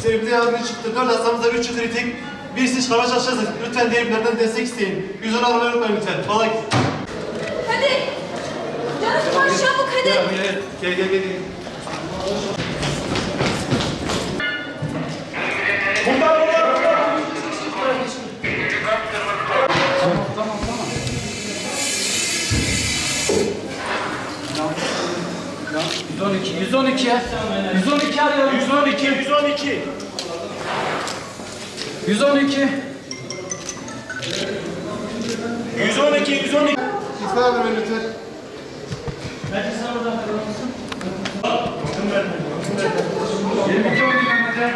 Sevimli yardım çıktı. 4 hastamızda 3 kritik. Bir siz hava çalışacağız. Lütfen diğerlerden destek isteyin. 110 aramayı unutmayın lütfen. Kolay. Hadi. Canım var çabuk hadi. Gel. Tamam. 112 arıyorum. 112. İsmail abi lütfen. Bence sen oradan kalmışsın. 22 hadi.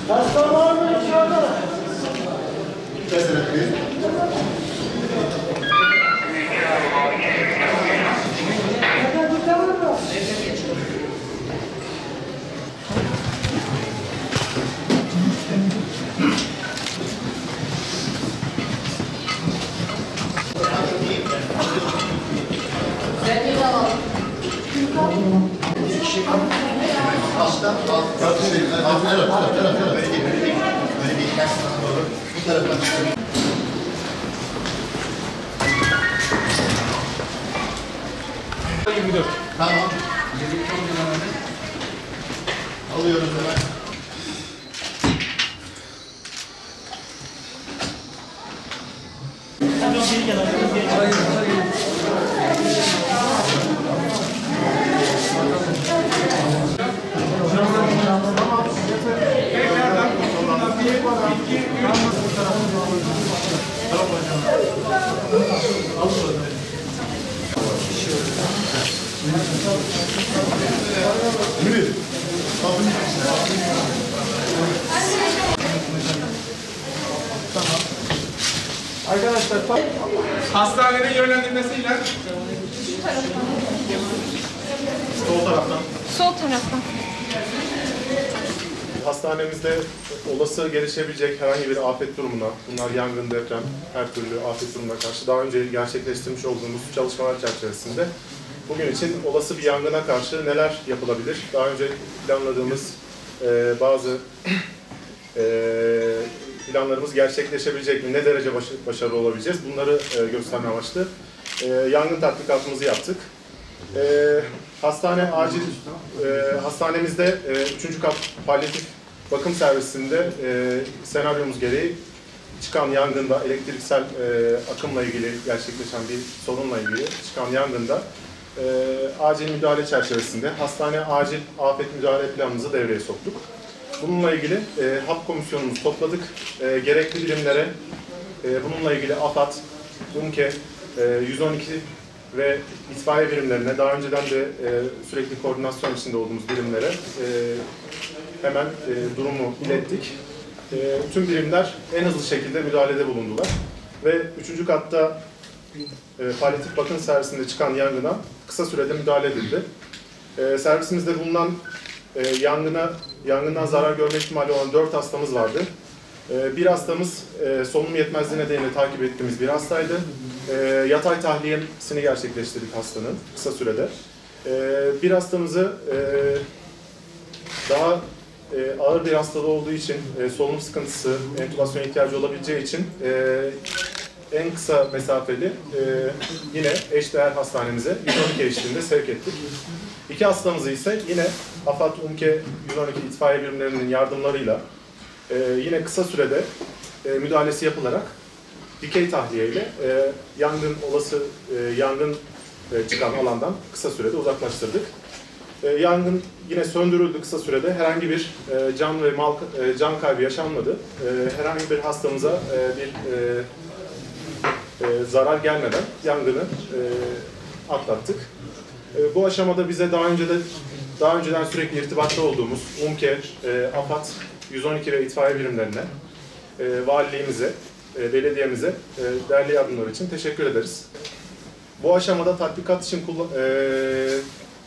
Hasta var mı içeride? Tamam. Alıyoruz hemen. Arkadaşlar hastanenin yönlendirmesiyle Sol taraftan. Hastanemizde olası gelişebilecek herhangi bir afet durumuna, bunlar yangın, deprem, her türlü afet durumuna karşı daha önce gerçekleştirmiş olduğumuz çalışmalar çerçevesinde bugün için olası bir yangına karşı neler yapılabilir? Daha önce planladığımız bazı planlarımız gerçekleşebilecek mi? Ne derece başarılı olabileceğiz? Bunları gösterme amaçlı yangın tatbikatımızı yaptık. Hastanemizde 3. kat palyatif bakım servisinde senaryomuz gereği çıkan yangında, elektriksel akımla ilgili gerçekleşen bir sorunla ilgili çıkan yangında acil müdahale çerçevesinde hastane acil afet müdahale planımızı devreye soktuk. Bununla ilgili HAP komisyonumuzu topladık. Gerekli birimlere bununla ilgili AFAD, UMKE, 112 ve itfaiye birimlerine, daha önceden de sürekli koordinasyon içinde olduğumuz birimlere hemen durumu ilettik. Tüm birimler en hızlı şekilde müdahalede bulundular. Ve 3. katta palyatif bakım servisinde çıkan yangına kısa sürede müdahale edildi. Servisimizde bulunan yangından zarar görme ihtimali olan 4 hastamız vardı. Bir hastamız solunum yetmezliği nedeniyle takip ettiğimiz bir hastaydı. Yatay tahliyesini gerçekleştirdik hastanın kısa sürede. Bir hastamızı daha ağır bir hastalığı olduğu için solunum sıkıntısı, entübasyon ihtiyacı olabileceği için en kısa mesafeli yine eşdeğer hastanemize 112 eşliğinde sevk ettik. 2 hastamızı ise yine AFAD, UMKE, 112 itfaiye birimlerinin yardımlarıyla yine kısa sürede müdahalesi yapılarak dikey tahliye ile yangın çıkan alandan kısa sürede uzaklaştırdık. Yangın yine söndürüldü kısa sürede. Herhangi bir can kaybı yaşanmadı. Herhangi bir hastamıza zarar gelmeden yangını atlattık. Bu aşamada bize daha önceden sürekli irtibatta olduğumuz UMKE, AFAD, 112 ve itfaiye birimlerine, valiliğimize, belediyemize değerli yardımlar için teşekkür ederiz. Bu aşamada tatbikat için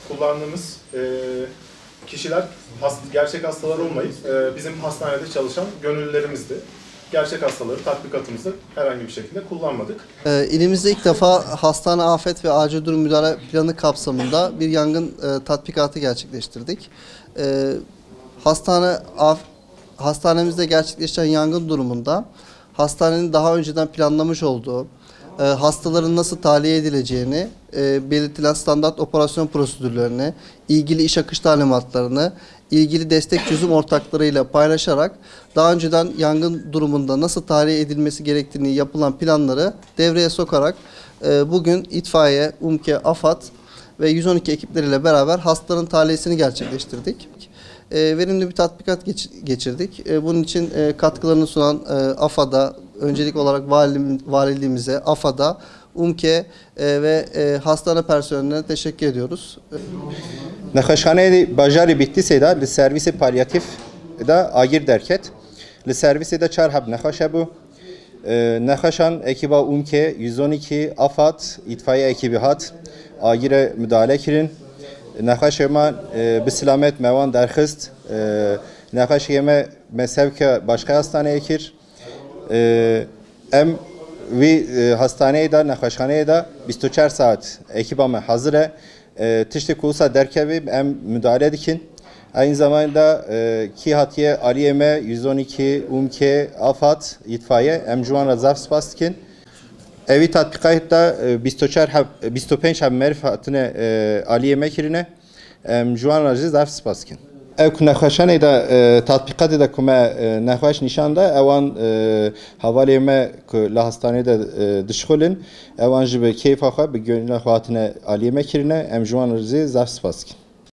kullandığımız kişiler gerçek hastalar olmayıp bizim hastanede çalışan gönüllülerimizdi. Gerçek hastaları tatbikatımızda herhangi bir şekilde kullanmadık. İlimizde ilk defa hastane afet ve acil durum müdahale planı kapsamında bir yangın tatbikatı gerçekleştirdik. Hastanemizde gerçekleşen yangın durumunda hastanenin daha önceden planlamış olduğu hastaların nasıl tahliye edileceğini, belirtilen standart operasyon prosedürlerini, ilgili iş akış talimatlarını, ilgili destek çözüm ortaklarıyla paylaşarak daha önceden yangın durumunda nasıl tahliye edilmesi gerektiğini yapılan planları devreye sokarak bugün itfaiye, UMKE, AFAD ve 112 ekipleriyle beraber hastaların tahliyesini gerçekleştirdik. Verimli bir tatbikat geçirdik. Bunun için katkılarını sunan AFAD'a, öncelik olarak valiliğimize, AFAD'a, UMKE ve hastane personeline teşekkür ediyoruz. Nexweşxaneyê bajarê Bitlisê de li servîsê palyatif de agir derket. Li servîsê de 4 heb nexweş hebû. Nexweşan ekiba UMKE, 112, AFAD, itfaiye ekibî hat, agire müdahale kirin. Nexweşê me bi silamet me wan derxist. Nexweşê me sevke başka hastaneye kir. Em vî hastaneyê de nexweşxaneyê de 24 saat ekiba me hazır e. Tiştê ku wisa derkevî em müdahale dikin. Aynı zamanda ki hatiye aliyê me 112, UMKE, AFAD, itfaiye em ji wan re zaf spas dikin. Evî tatbîqat da 25 heb merîv hatine aliyê me kirine. Em ji wan re jî zaf spas dikin. Ev ku nexweşanê de tatbîqatê de ku me nexweş nîşan da ewan hevalê me ku li hastanê de dişxulin ewan ji bi keyfa xwe bi gönüla xwe hatine aliyê me kirine em ji wan re jî zaf spas dikin.